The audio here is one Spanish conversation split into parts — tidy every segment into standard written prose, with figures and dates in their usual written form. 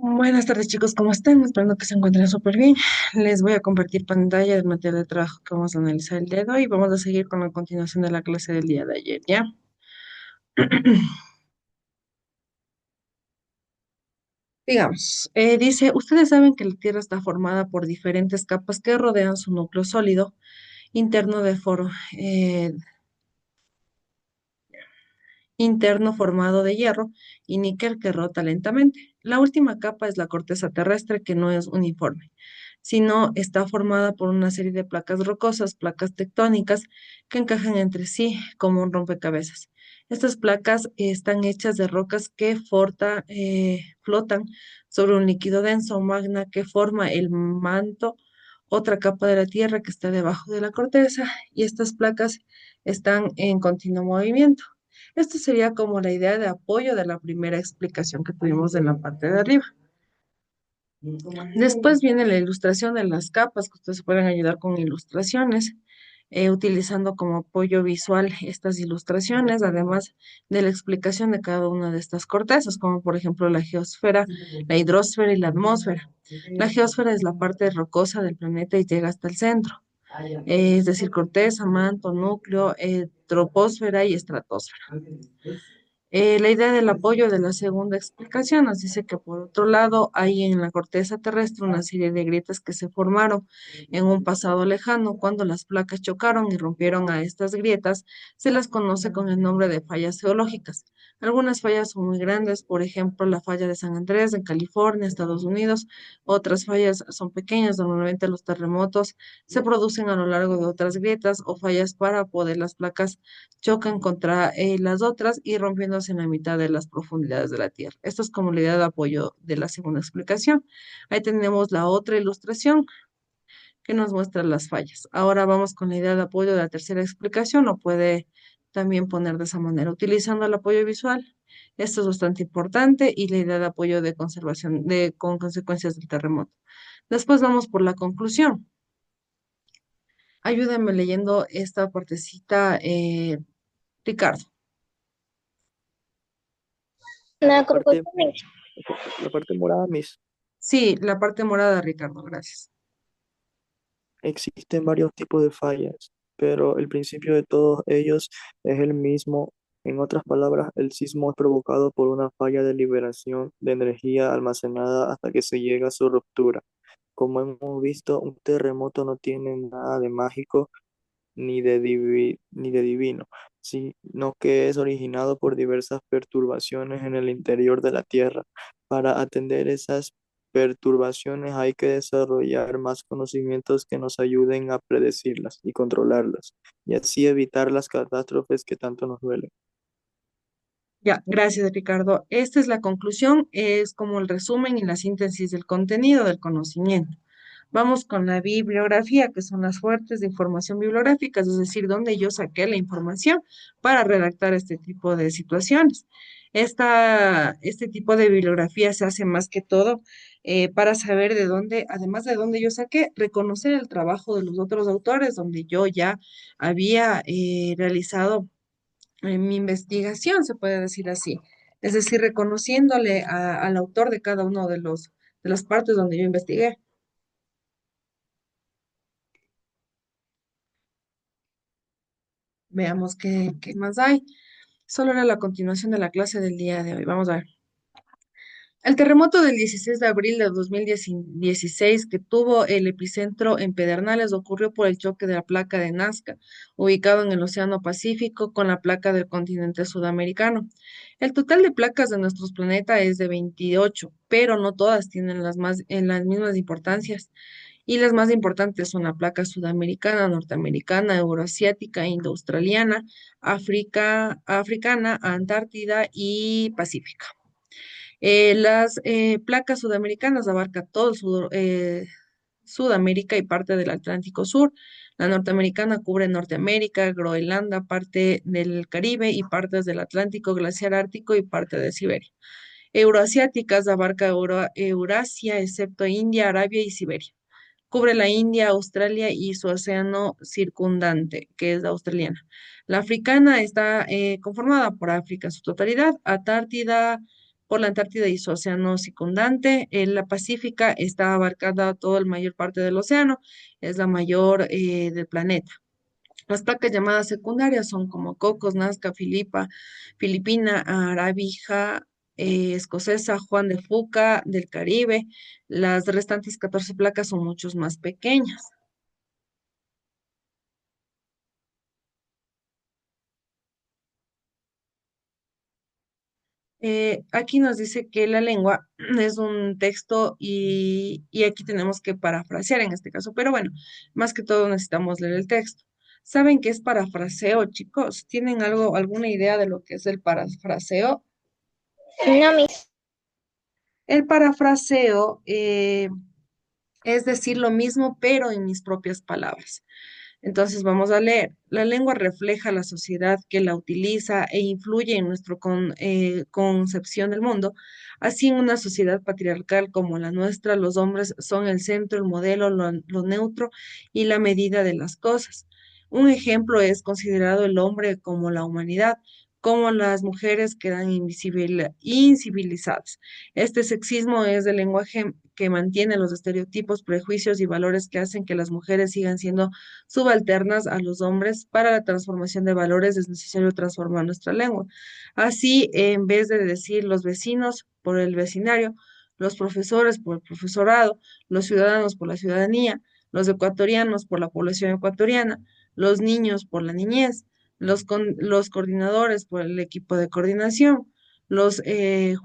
Buenas tardes chicos, ¿cómo están? Esperando que se encuentren súper bien. Les voy a compartir pantalla del material de trabajo que vamos a analizar el día de hoy. Vamos a seguir con la continuación de la clase del día de ayer, ¿ya? Digamos, dice, ustedes saben que la Tierra está formada por diferentes capas que rodean su núcleo sólido interno de foro, interno formado de hierro y níquel que rota lentamente. La última capa es la corteza terrestre, que no es uniforme, sino está formada por una serie de placas rocosas, placas tectónicas, que encajan entre sí como un rompecabezas. Estas placas están hechas de rocas que flotan sobre un líquido denso o magma que forma el manto, otra capa de la Tierra que está debajo de la corteza, y estas placas están en continuo movimiento. Esto sería como la idea de apoyo de la primera explicación que tuvimos en la parte de arriba. Después viene la ilustración de las capas, que ustedes pueden ayudar con ilustraciones, utilizando como apoyo visual estas ilustraciones, además de la explicación de cada una de estas cortezas, como por ejemplo la geosfera, la hidrosfera y la atmósfera. La geosfera es la parte rocosa del planeta y llega hasta el centro, es decir, corteza, manto, núcleo, troposfera y estratosfera. La idea del apoyo de la segunda explicación nos dice que por otro lado hay en la corteza terrestre una serie de grietas que se formaron en un pasado lejano cuando las placas chocaron y rompieron a estas grietas. Se las conoce con el nombre de fallas geológicas. Algunas fallas son muy grandes, por ejemplo la falla de San Andrés en California, Estados Unidos. Otras fallas son pequeñas, normalmente los terremotos se producen a lo largo de otras grietas o fallas para poder las placas chocan contra las otras y rompiéndose en la mitad de las profundidades de la Tierra. Esto es como la idea de apoyo de la segunda explicación. Ahí tenemos la otra ilustración que nos muestra las fallas. Ahora vamos con la idea de apoyo de la tercera explicación, lo puede también poner de esa manera, utilizando el apoyo visual. Esto es bastante importante y la idea de apoyo de conservación con consecuencias del terremoto. Después vamos por la conclusión. Ayúdenme leyendo esta partecita, Ricardo. La Parte, conclusión es, la parte morada, Miss. Sí, la parte morada, Ricardo, gracias. Existen varios tipos de fallas, pero el principio de todos ellos es el mismo. En otras palabras, el sismo es provocado por una falla de liberación de energía almacenada hasta que se llega a su ruptura. Como hemos visto, un terremoto no tiene nada de mágico ni de divino, sino que es originado por diversas perturbaciones en el interior de la Tierra. Para atender esas perturbaciones hay que desarrollar más conocimientos que nos ayuden a predecirlas y controlarlas, y así evitar las catástrofes que tanto nos duelen. Ya, gracias, Ricardo. Esta es la conclusión, es como el resumen y la síntesis del contenido del conocimiento. Vamos con la bibliografía, que son las fuentes de información bibliográfica, es decir, donde yo saqué la información para redactar este tipo de situaciones. Este tipo de bibliografía se hace más que todo para saber de dónde, además de dónde yo saqué, reconocer el trabajo de los otros autores, donde yo ya había realizado en mi investigación, se puede decir así. Es decir, reconociéndole al autor de cada uno de las partes donde yo investigué. Veamos qué más hay. Solo era la continuación de la clase del día de hoy. Vamos a ver. El terremoto del 16 de abril de 2016, que tuvo el epicentro en Pedernales, ocurrió por el choque de la placa de Nazca, ubicado en el Océano Pacífico, con la placa del continente sudamericano. El total de placas de nuestro planeta es de 28, pero no todas tienen en las mismas importancias. Y las más importantes son la placa sudamericana, norteamericana, euroasiática, indoaustraliana, africana, antártida y pacífica. Las placas sudamericanas abarcan todo Sudamérica y parte del Atlántico Sur. La norteamericana cubre Norteamérica, Groenlandia, parte del Caribe y partes del Atlántico glaciar ártico y parte de Siberia. Euroasiáticas abarca Eurasia, excepto India, Arabia y Siberia. Cubre la India, Australia y su océano circundante, que es la australiana. La africana está conformada por África en su totalidad, Antártida, por la Antártida y su océano circundante. La Pacífica está abarcada toda la mayor parte del océano, es la mayor del planeta. Las placas llamadas secundarias son como Cocos, Nazca, Filipina, Arabija, Escocesa, Juan de Fuca, del Caribe. Las restantes 14 placas son muchos más pequeñas. Aquí nos dice que la lengua es un texto y aquí tenemos que parafrasear en este caso, pero bueno, más que todo necesitamos leer el texto. ¿Saben qué es parafraseo, chicos? ¿Tienen alguna idea de lo que es el parafraseo? No, mis. El parafraseo es decir lo mismo, pero en mis propias palabras. Entonces vamos a leer. La lengua refleja la sociedad que la utiliza e influye en nuestra concepción del mundo. Así, en una sociedad patriarcal como la nuestra, los hombres son el centro, el modelo, lo neutro y la medida de las cosas. Un ejemplo es considerado el hombre como la humanidad, como las mujeres quedan incivilizadas. Este sexismo es del lenguaje que mantiene los estereotipos, prejuicios y valores que hacen que las mujeres sigan siendo subalternas a los hombres. Para la transformación de valores es necesario transformar nuestra lengua. Así, en vez de decir los vecinos por el vecindario, los profesores por el profesorado, los ciudadanos por la ciudadanía, los ecuatorianos por la población ecuatoriana, los niños por la niñez, los coordinadores por el equipo de coordinación, los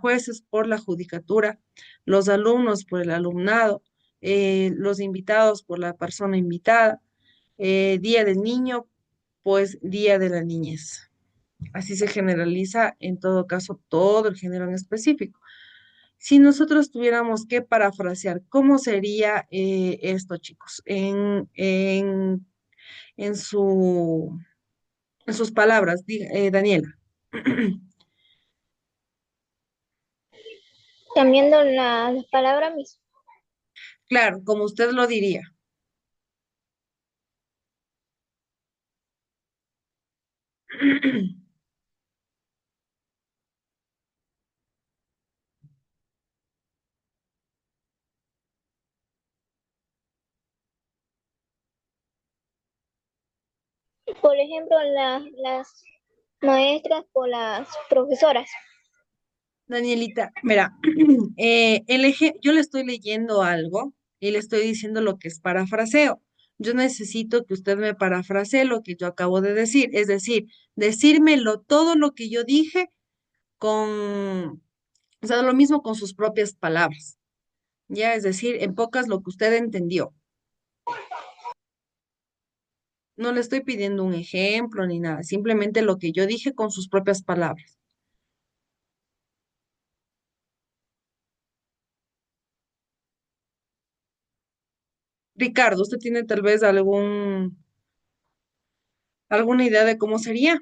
jueces por la judicatura, los alumnos por el alumnado, los invitados por la persona invitada, Día del Niño, pues Día de la Niñez. Así se generaliza en todo caso todo el género en específico. Si nosotros tuviéramos que parafrasear, ¿cómo sería esto, chicos? En su, en sus palabras, Daniela. Cambiando las palabras, mis. Claro, como usted lo diría. Por ejemplo, las maestras por las profesoras. Danielita, mira, yo le estoy leyendo algo y le estoy diciendo lo que es parafraseo. Yo necesito que usted me parafrasee lo que yo acabo de decir, es decir, decírmelo todo lo que yo dije con, o sea, lo mismo con sus propias palabras, ya, es decir, en pocas lo que usted entendió. No le estoy pidiendo un ejemplo ni nada, simplemente lo que yo dije con sus propias palabras. Ricardo, ¿usted tiene tal vez alguna idea de cómo sería?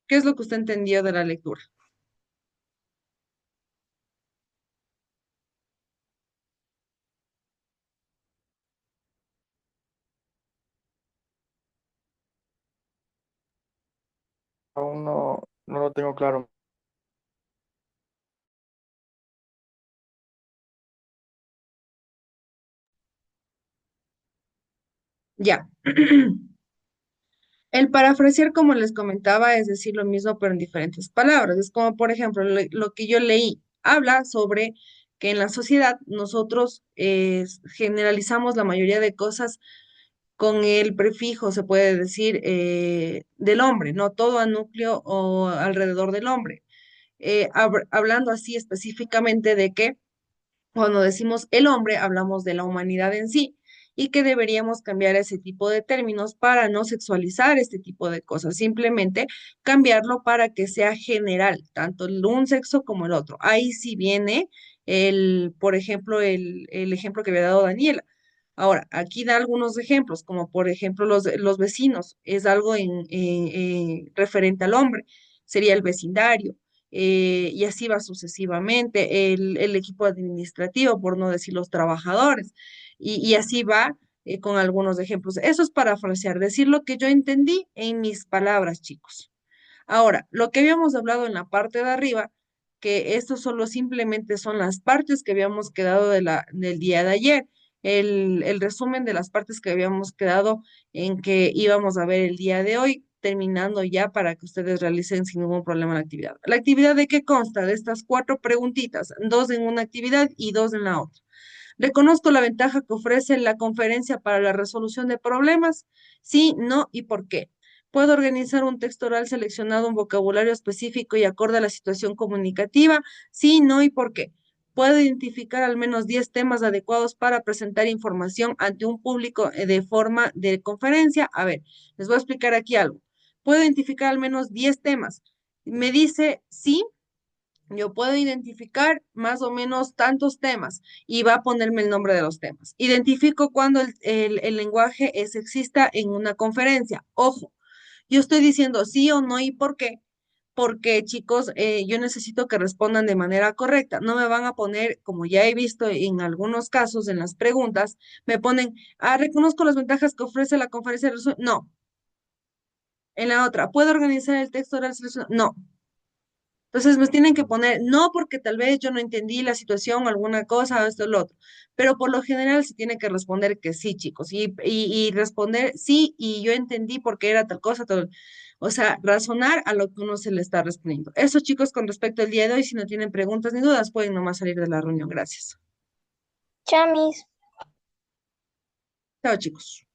¿Qué es lo que usted entendió de la lectura? Aún no lo tengo claro. Ya. El parafrasear, como les comentaba, es decir lo mismo, pero en diferentes palabras. Es como, por ejemplo, lo que yo leí. Habla sobre que en la sociedad nosotros generalizamos la mayoría de cosas con el prefijo, se puede decir, del hombre, no todo a núcleo o alrededor del hombre. Hablando así específicamente de que cuando decimos el hombre, hablamos de la humanidad en sí y que deberíamos cambiar ese tipo de términos para no sexualizar este tipo de cosas, simplemente cambiarlo para que sea general, tanto el un sexo como el otro. Ahí sí viene por ejemplo, el ejemplo que había dado Daniela. Ahora, aquí da algunos ejemplos, como por ejemplo los vecinos, es algo referente al hombre, sería el vecindario y así va sucesivamente, el equipo administrativo, por no decir los trabajadores, y así va con algunos ejemplos. Eso es parafrasear, decir lo que yo entendí en mis palabras, chicos. Ahora, lo que habíamos hablado en la parte de arriba que esto solo simplemente son las partes que habíamos quedado del día de ayer. El resumen de las partes que habíamos quedado en que íbamos a ver el día de hoy, terminando ya para que ustedes realicen sin ningún problema la actividad. ¿La actividad de qué consta? De estas cuatro preguntitas, dos en una actividad y dos en la otra. Reconozco la ventaja que ofrece la conferencia para la resolución de problemas. Sí, no y por qué. Puedo organizar un texto oral seleccionado, un vocabulario específico y acorde a la situación comunicativa. Sí, no y por qué. Puedo identificar al menos 10 temas adecuados para presentar información ante un público de forma de conferencia. A ver, les voy a explicar aquí algo. Puedo identificar al menos 10 temas. Me dice sí, yo puedo identificar más o menos tantos temas y va a ponerme el nombre de los temas. Identifico cuando el lenguaje es sexista en una conferencia. Ojo, yo estoy diciendo sí o no y por qué. Porque, chicos, yo necesito que respondan de manera correcta. No me van a poner, como ya he visto en algunos casos en las preguntas, me ponen, reconozco las ventajas que ofrece la conferencia de resolución. No. En la otra, ¿puedo organizar el texto oral seleccionado? No. Entonces me tienen que poner, no porque tal vez yo no entendí la situación, alguna cosa, o esto o lo otro, pero por lo general se tiene que responder que sí, chicos, y responder sí, y yo entendí por qué era tal cosa, tal. O sea, razonar a lo que uno se le está respondiendo. Eso, chicos, con respecto al día de hoy, si no tienen preguntas ni dudas, pueden nomás salir de la reunión. Gracias. Chamis. Chao, chicos.